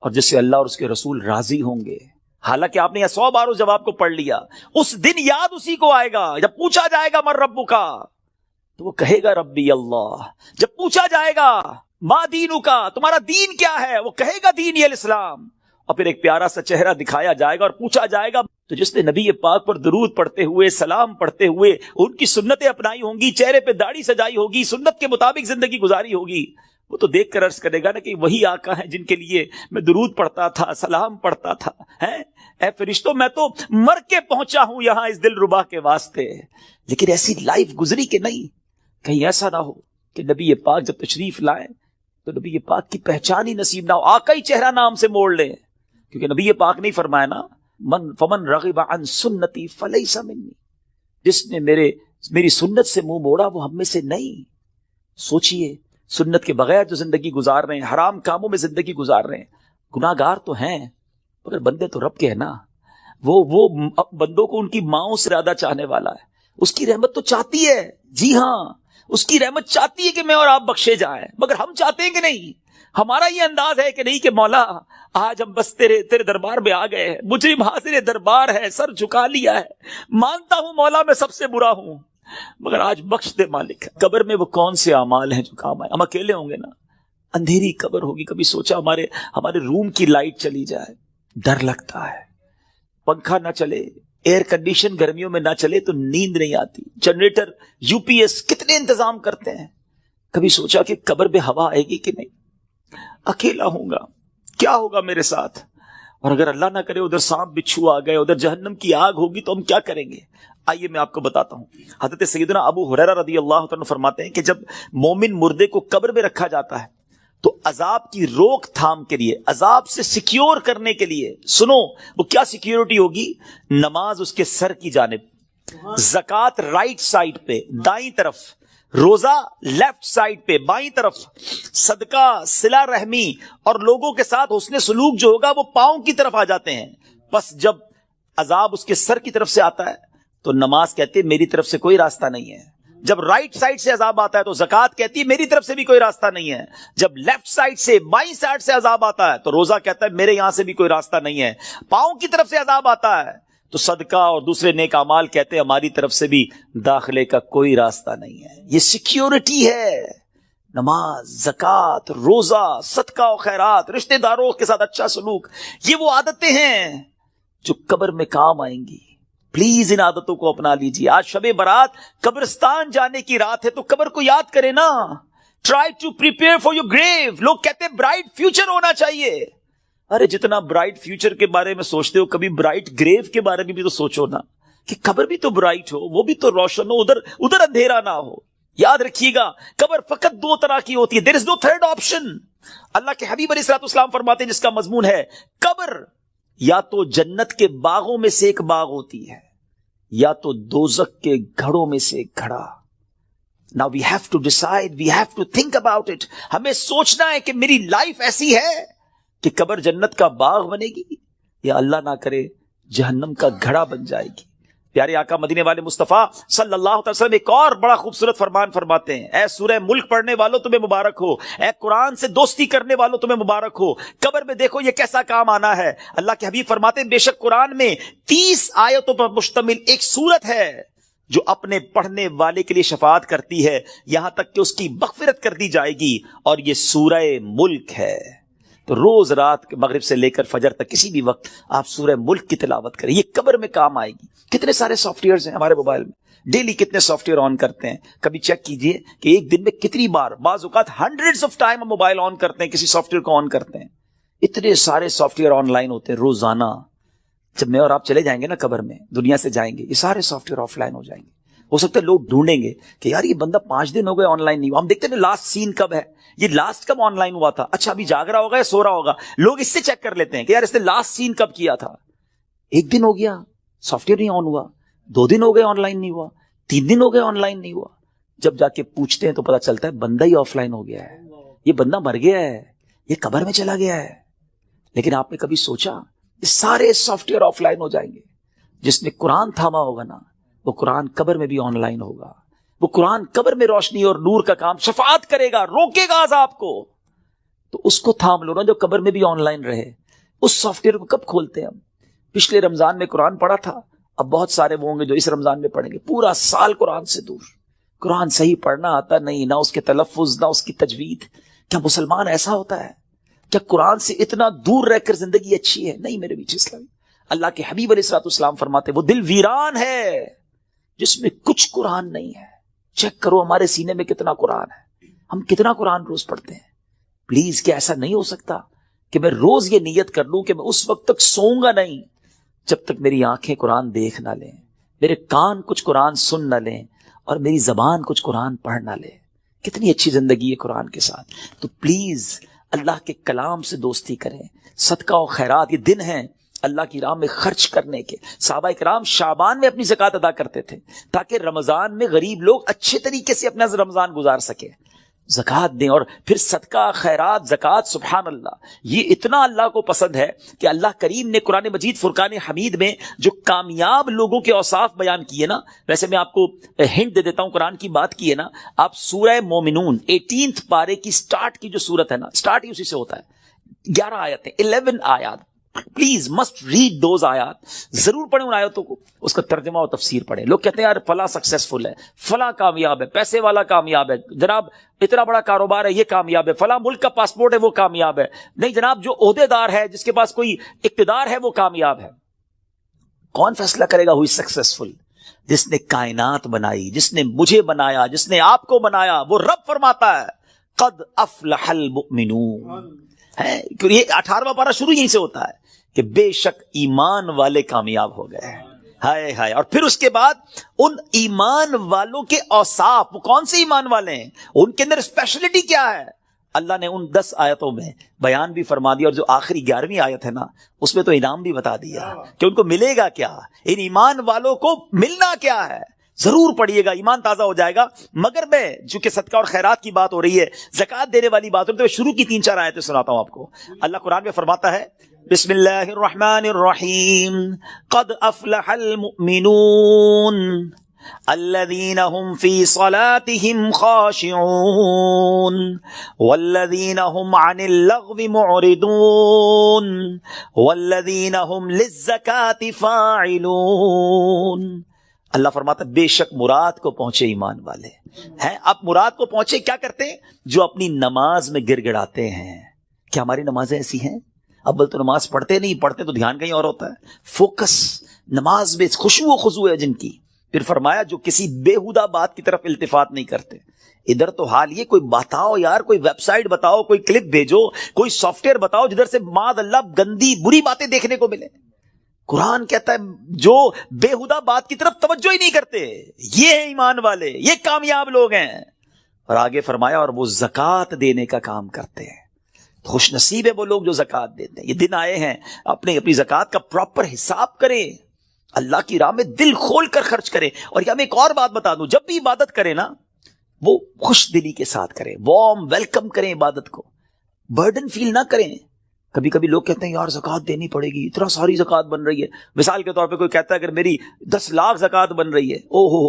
اور جس سے اللہ اور اس کے رسول راضی ہوں گے. حالانکہ آپ نے یہ 100 بار اس جواب کو پڑھ لیا, اس دن یاد اسی کو آئے گا جب پوچھا جائے گا من ربک کا, تو وہ کہے گا ربی اللہ. جب پوچھا جائے گا ما دینک کا, تمہارا دین کیا ہے, وہ کہے گا دین الاسلام. اور پھر ایک پیارا سا چہرہ دکھایا جائے گا اور پوچھا جائے گا تو جس نے نبی پاک پر درود پڑھتے ہوئے, سلام پڑھتے ہوئے ان کی سنتیں اپنائی ہوں گی, چہرے پہ داڑھی سجائی ہوگی, سنت کے مطابق زندگی گزاری ہوگی, وہ تو دیکھ کر عرض کرے گا نا کہ وہی آقا ہیں جن کے لیے میں درود پڑھتا تھا, سلام پڑھتا تھا. اے فرشتوں, میں تو مر کے پہنچا ہوں یہاں اس دل ربا کے واسطے, لیکن ایسی لائف گزری کہ نہیں, کہیں ایسا نہ ہو کہ نبی پاک جب تشریف لائیں تو نبی پاک کی پہچان ہی نصیب نہ ہو, آقا ہی چہرہ نام سے موڑ لیں. کیونکہ نبی پاک نہیں فرمایا نا, فمن رغب عن سنتی فلیس منی, جس نے میری سنت سے منہ موڑا وہ ہم میں سے نہیں. سوچئے, سنت کے بغیر جو زندگی گزار رہے ہیں, حرام کاموں میں زندگی گزار رہے ہیں, گناہگار تو ہیں مگر بندے تو رب کے ہیں نا. وہ بندوں کو ان کی ماؤں سے زیادہ چاہنے والا ہے, اس کی رحمت تو چاہتی ہے. جی ہاں, اس کی رحمت چاہتی ہے کہ میں اور آپ بخشے جائیں, مگر ہم چاہتے ہیں کہ نہیں. ہمارا یہ انداز ہے کہ نہیں کہ مولا آج ہم بس تیرے دربار میں آ گئے ہیں, مجرم حاضر دربار ہے, سر جھکا لیا ہے, مانتا ہوں مولا میں سب سے برا ہوں, مگر آج بخش دے مالک. قبر میں وہ کون سے اعمال ہیں جو کام آئے؟ ہم اکیلے ہوں گے نا, اندھیری قبر ہوگی. کبھی سوچا ہمارے روم کی لائٹ چلی جائے, ڈر لگتا ہے. پنکھا نہ چلے, ایئر کنڈیشن گرمیوں میں نہ چلے تو نیند نہیں آتی. جنریٹر, UPS, کتنے انتظام کرتے ہیں. کبھی سوچا کہ قبر میں ہوا آئے گی کہ نہیں؟ اکیلا ہوں گا، کیا ہوگا میرے ساتھ؟ اور اگر اللہ نہ کرے ادھر سانپ بچھو آ گئے، ادھر جہنم کی آگ ہوگی تو ہم کیا کریں گے؟ آئیے میں آپ کو بتاتا ہوں۔ حضرت سیدنا ابو ہریرہ رضی اللہ تعالیٰ فرماتے ہیں کہ جب مومن مردے کو قبر میں رکھا جاتا ہے تو عذاب کی روک تھام کے لیے، عذاب سے سیکیور کرنے کے لیے، سنو وہ کیا سیکیورٹی ہوگی؟ نماز اس کے سر کی جانب، زکوٰۃ رائٹ سائڈ پہ دائیں طرف، روزہ لیفٹ سائڈ پہ بائیں طرف، صدقہ، صلہ رحمی اور لوگوں کے ساتھ حسن سلوک جو ہوگا وہ پاؤں کی طرف آ جاتے ہیں۔ بس جب عذاب اس کے سر کی طرف سے آتا ہے تو نماز کہتی ہے میری طرف سے کوئی راستہ نہیں ہے۔ جب رائٹ سائڈ سے عذاب آتا ہے تو زکوٰۃ کہتی ہے میری طرف سے بھی کوئی راستہ نہیں ہے۔ جب لیفٹ سائڈ سے بائیں سائڈ سے عذاب آتا ہے تو روزہ کہتا ہے میرے یہاں سے بھی کوئی راستہ نہیں ہے۔ پاؤں کی طرف سے عذاب آتا ہے تو صدقہ اور دوسرے نیک اعمال کہتے ہیں ہماری طرف سے بھی داخلے کا کوئی راستہ نہیں ہے۔ یہ سیکیورٹی ہے۔ نماز، زکوٰۃ، روزہ، صدقہ و خیرات، رشتہ داروں کے ساتھ اچھا سلوک، یہ وہ عادتیں ہیں جو قبر میں کام آئیں گی۔ پلیز ان عادتوں کو اپنا لیجیے۔ آج شب برات قبرستان جانے کی رات ہے تو قبر کو یاد کریں نا۔ Try to prepare for your grave. لوگ کہتے ہیں برائٹ فیوچر ہونا چاہیے۔ ارے جتنا برائٹ فیوچر کے بارے میں سوچتے ہو کبھی برائٹ گریو کے بارے میں بھی تو سوچو نا، کہ قبر بھی تو برائٹ ہو، وہ بھی تو روشن ہو، ادھر اندھیرا نہ ہو۔ یاد رکھیے گا قبر فقط دو طرح کی ہوتی ہے، دیر از نو تھرڈ آپشن۔ اللہ کے حبیب علیہ الصلوۃ والسلام فرماتے ہیں جس کا مضمون ہے قبر یا تو جنت کے باغوں میں سے ایک باغ ہوتی ہے یا تو دوزخ کے گھڑوں میں سے ایک گھڑا۔ Now we have to decide, we have to think about it۔ ہمیں سوچنا ہے کہ میری لائف ایسی ہے کہ قبر جنت کا باغ بنے گی یا اللہ نہ کرے جہنم کا گھڑا بن جائے گی۔ پیارے آقا مدینے والے مصطفیٰ صلی اللہ علیہ وسلم ایک اور بڑا خوبصورت فرمان فرماتے ہیں، اے سورہ ملک پڑھنے والوں تمہیں مبارک ہو، اے قرآن سے دوستی کرنے والوں تمہیں مبارک ہو۔ قبر میں دیکھو یہ کیسا کام آنا ہے۔ اللہ کے حبیب فرماتے ہیں بے شک قرآن میں 30 آیتوں پر مشتمل ایک سورت ہے جو اپنے پڑھنے والے کے لیے شفاعت کرتی ہے یہاں تک کہ اس کی مغفرت کر دی جائے گی، اور یہ سورہ ملک ہے۔ تو روز رات مغرب سے لے کر فجر تک کسی بھی وقت آپ سورہ ملک کی تلاوت کریں، یہ قبر میں کام آئے گی۔ کتنے سارے سافٹ ویئرز ہیں ہمارے موبائل میں، ڈیلی کتنے سافٹ ویئر آن کرتے ہیں، کبھی چیک کیجئے کہ ایک دن میں کتنی بار، بعض اوقات ہنڈریڈز آف ٹائم ہم موبائل آن کرتے ہیں، کسی سافٹ ویئر کو آن کرتے ہیں۔ اتنے سارے سافٹ ویئر آن لائن ہوتے ہیں روزانہ۔ جب میں اور آپ چلے جائیں گے نا قبر میں، دنیا سے جائیں گے، یہ سارے سافٹ ویئر آف لائن ہو جائیں گے۔ ہو سکتا ہے لوگ ڈھونڈیں گے کہ یار یہ بندہ 5 دن ہو گئے آن لائن نہیں ہوا، ہم دیکھتے ہیں لاسٹ سین کب ہے، یہ لاسٹ کب آن لائن ہوا تھا، اچھا ابھی جاگ رہا ہوگا یا سو رہا ہوگا، لوگ اس سے چیک کر لیتے ہیں کہ یار اس نے لاسٹ سین کب کیا تھا۔ 1 دن ہو گیا سافٹ ویئر نہیں آن ہوا، 2 دن ہو گئے آن لائن نہیں ہوا، 3 دن ہو گئے آن لائن نہیں ہوا۔ جب جا کے پوچھتے ہیں تو پتا چلتا ہے بندہ ہی آف لائن ہو گیا ہے، یہ بندہ مر گیا ہے، یہ قبر میں چلا گیا ہے۔ لیکن آپ نے کبھی سوچا یہ سارے سافٹ ویئر آف لائن ہو جائیں گے، جس نے قرآن تھاما ہوگا نا وہ قرآن قبر میں بھی آن لائن ہوگا، وہ قرآن قبر میں روشنی اور نور کا کام شفاعت کرے گا، روکے گا عذاب کو۔ تو اس کو تھام لو نا جو قبر میں بھی آن لائن رہے۔ اس سافٹ ویئر کو کب کھولتے ہیں ہم؟ پچھلے رمضان میں قرآن پڑھا تھا، اب بہت سارے وہ ہوں گے جو اس رمضان میں پڑھیں گے، پورا سال قرآن سے دور، قرآن صحیح پڑھنا آتا نہیں، نہ اس کے تلفظ، نہ اس کی تجوید۔ کیا مسلمان ایسا ہوتا ہے؟ کیا قرآن سے اتنا دور رہ کر زندگی اچھی ہے؟ نہیں میرے بیچ اسلامی۔ اللہ کے حبیب علیہ الصلوۃ والسلام فرماتے وہ دل ویران ہے جس میں کچھ قرآن نہیں ہے۔ چیک کرو ہمارے سینے میں کتنا قرآن ہے، ہم کتنا قرآن روز پڑھتے ہیں۔ پلیز کیا ایسا نہیں ہو سکتا کہ میں روز یہ نیت کر لوں کہ میں اس وقت تک سوؤں گا نہیں جب تک میری آنکھیں قرآن دیکھ نہ لیں، میرے کان کچھ قرآن سن نہ لیں، اور میری زبان کچھ قرآن پڑھ نہ لے۔ کتنی اچھی زندگی ہے قرآن کے ساتھ۔ تو پلیز اللہ کے کلام سے دوستی کریں۔ صدقہ و خیرات یہ دن ہیں اللہ کی راہ میں خرچ کرنے کے۔ صحابہ کرام شعبان میں اپنی زکوٰۃ ادا کرتے تھے تاکہ رمضان میں غریب لوگ اچھے طریقے سے اپنا رمضان گزار سکے۔ زکوٰۃ دیں، اور پھر صدقہ، خیرات، زکوٰۃ، سبحان اللہ، یہ اتنا اللہ کو پسند ہے کہ اللہ کریم نے قرآن مجید فرقان حمید میں جو کامیاب لوگوں کے اوصاف بیان کیے نا، ویسے میں آپ کو ہنٹ دے دیتا ہوں، قرآن کی بات کی ہے نا، آپ سورہ مومنون 18 پارے کی سٹارٹ کی جو سورت ہے نا، سٹارٹ ہی اسی سے ہوتا ہے، 11 آیتیں، 11 آیات۔ پلیز مسٹ ریڈ دوز آیات، ضرور پڑھیں ان آیاتوں کو، اس کا ترجمہ اور تفسیر پڑھیں۔ لوگ کہتے ہیں یار فلاں سکسیسفل ہے، فلاں کامیاب ہے، پیسے والا کامیاب ہے، جناب اتنا بڑا کاروبار ہے یہ کامیاب ہے، فلاں ملک کا پاسپورٹ ہے وہ کامیاب ہے۔ نہیں جناب، جو عہدے دار ہے، جس کے پاس کوئی اقتدار ہے وہ کامیاب ہے۔ کون فیصلہ کرے گا ہو از سکسیسفل؟ جس نے کائنات بنائی، جس نے مجھے بنایا، جس نے آپ کو بنایا، وہ رب فرماتا ہے قد افلح المؤمنون ہے. یہ 18واں پارہ شروع یہیں سے ہوتا ہے کہ بے شک ایمان والے کامیاب ہو گئے. ہائے ہائے. اور پھر اس کے بعد ان ایمان والوں کے اوصاف، وہ کون سے ایمان والے ہیں، ان کے اندر اسپیشلٹی کیا ہے، اللہ نے ان 10 آیتوں میں بیان بھی فرما دیا. اور جو آخری 11ویں آیت ہے نا، اس میں تو انعام بھی بتا دیا کہ ان کو ملے گا کیا، ان ایمان والوں کو ملنا کیا ہے. ضرور پڑھیے گا، ایمان تازہ ہو جائے گا. مگر میں چونکہ صدقہ اور خیرات کی بات ہو رہی ہے، زکوٰۃ دینے والی بات ہو رہی ہے، تو شروع کی 3-4 آیتیں سناتا ہوں آپ کو. اللہ قرآن میں فرماتا ہے بسم اللہ الرحمن الرحیم قد افلح المؤمنون الذين هم في صلاتهم خاشعون والذين هم عن اللغو معرضون والذين هم للزكاة فاعلون. اللہ فرماتا ہے بے شک مراد کو پہنچے ایمان والے ہیں. اب مراد کو پہنچے کیا کرتے ہیں؟ جو اپنی نماز میں گر گڑاتے ہیں. کیا ہماری نمازیں ایسی ہیں؟ اول تو نماز پڑھتے نہیں، پڑھتے تو دھیان کہیں اور ہوتا ہے. فوکس نماز میں خشوع و خضوع ہے جن کی. پھر فرمایا جو کسی بےہودہ بات کی طرف التفات نہیں کرتے. ادھر تو حال یہ، کوئی بتاؤ یار، کوئی ویب سائٹ بتاؤ، کوئی کلپ بھیجو، کوئی سافٹ ویئر بتاؤ جدھر سے معاذ اللہ گندی بری باتیں دیکھنے کو ملے. قرآن کہتا ہے جو بےہودہ بات کی طرف توجہ ہی نہیں کرتے، یہ ہے ایمان والے، یہ کامیاب لوگ ہیں. اور آگے فرمایا اور وہ زکوٰۃ دینے کا کام کرتے ہیں. خوش نصیب ہے وہ لوگ جو زکوٰۃ دیتے ہیں. یہ دن آئے ہیں، اپنی زکوٰۃ کا پراپر حساب کریں، اللہ کی راہ میں دل کھول کر خرچ کریں. اور یہ میں ایک اور بات بتا دوں، جب بھی عبادت کریں نا، وہ خوش دلی کے ساتھ کریں، وارم ویلکم کریں عبادت کو، برڈن فیل نہ کریں. کبھی کبھی لوگ کہتے ہیں یار زکوٰۃ دینی پڑے گی، اتنا ساری زکوٰۃ بن رہی ہے. مثال کے طور پہ کوئی کہتا ہے اگر میری 10 لاکھ زکوٰۃ بن رہی ہے، او ہو،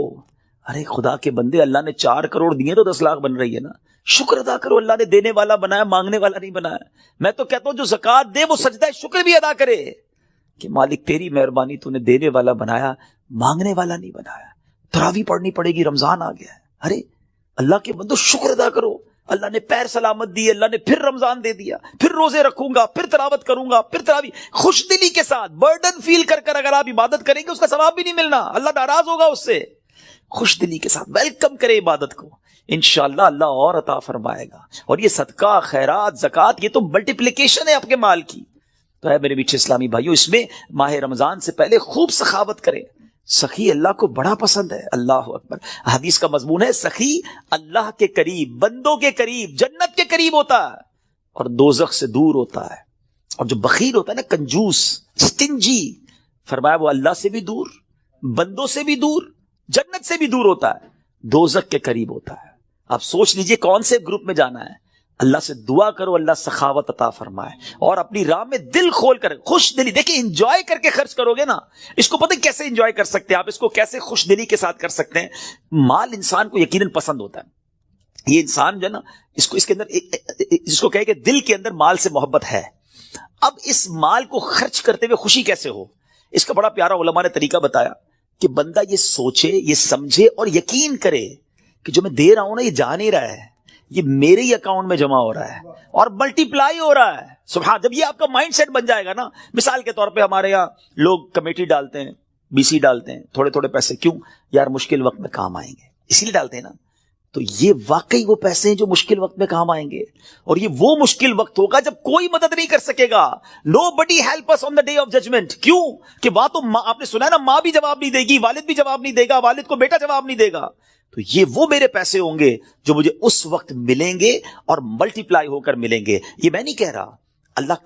ارے خدا کے بندے، اللہ نے 4 کروڑ دیے تو 10 لاکھ بن رہی ہے نا. شکر ادا کرو، اللہ نے دینے والا بنایا، مانگنے والا نہیں بنایا. میں تو کہتا ہوں جو زکوٰۃ دے وہ سجدہ شکر بھی ادا کرے کہ مالک تیری مہربانی، تو نے دینے والا بنایا، مانگنے والا نہیں بنایا. تراویح پڑھنی پڑے گی، رمضان آ گیا ہے. ارے اللہ کے بندو شکر ادا کرو، اللہ نے پیر سلامت دی، اللہ نے پھر رمضان دے دیا، پھر روزے رکھوں گا، پھر تلاوت کروں گا، پھر تراویح. خوش دلی کے ساتھ برڈن فیل کر کر اگر آپ عبادت کریں گے، اس کا ثواب بھی نہیں ملنا، اللہ ناراض ہوگا اس سے. خوش دلی کے ساتھ ویلکم کرے عبادت کو، انشاءاللہ اللہ اور عطا فرمائے گا. اور یہ صدقہ، خیرات، زکوٰۃ، یہ تو ملٹیپلیکیشن ہے آپ کے مال کی. تو ہے میرے میٹھے اسلامی بھائیو، اس میں ماہ رمضان سے پہلے خوب سخاوت کریں. سخی اللہ کو بڑا پسند ہے. اللہ اکبر. حدیث کا مضمون ہے سخی اللہ کے قریب، بندوں کے قریب، جنت کے قریب ہوتا ہے اور دوزخ سے دور ہوتا ہے. اور جو بخیل ہوتا ہے نا، کنجوس، سٹنجی، فرمایا وہ اللہ سے بھی دور، بندوں سے بھی دور، جنت سے بھی دور ہوتا ہے، دوزخ کے قریب ہوتا ہے. آپ سوچ لیجئے کون سے گروپ میں جانا ہے. اللہ سے دعا کرو اللہ سخاوت عطا فرمائے اور اپنی راہ میں دل کھول کر خوش دلی. دیکھیں انجوائے کر کے خرچ کرو گے نا، اس کو پتہ کیسے انجوائے کر سکتے ہیں آپ، اس کو کیسے خوش دلی کے ساتھ کر سکتے ہیں. مال انسان کو یقیناً پسند ہوتا ہے. یہ انسان جو ہے نا، اس کے اندر جس کو کہے کہ دل کے اندر مال سے محبت ہے. اب اس مال کو خرچ کرتے ہوئے خوشی کیسے ہو، اس کا بڑا پیارا علماء نے طریقہ بتایا کہ بندہ یہ سوچے، یہ سمجھے اور یقین کرے کہ جو میں دے رہا ہوں نا، یہ جا نہیں رہا ہے، یہ میرے ہی اکاؤنٹ میں جمع ہو رہا ہے اور ملٹی پلائی ہو رہا ہے. سبحان. جب یہ آپ کا مائنڈ سیٹ بن جائے گا نا، مثال کے طور پہ ہمارے یہاں لوگ کمیٹی ڈالتے ہیں، BC ڈالتے ہیں، تھوڑے تھوڑے پیسے، کیوں یار مشکل وقت میں کام آئیں گے، اسی لیے ڈالتے ہیں نا. تو یہ واقعی وہ پیسے ہیں جو مشکل وقت میں کام آئیں گے. اور یہ وہ مشکل وقت ہوگا جب کوئی مدد نہیں کر سکے گا. Nobody help us on the day of judgment. کیوں کہ وہاں تو آپ نے سنا ہے نا، ماں بھی جواب نہیں دے گی، والد بھی جواب نہیں دے گا، والد کو بیٹا جواب نہیں دے گا. تو یہ وہ میرے پیسے ہوں گے جو مجھے اس وقت ملیں گے اور ملٹی پلائی ہو کر ملیں گے. یہ میں نہیں کہہ رہا، اللہ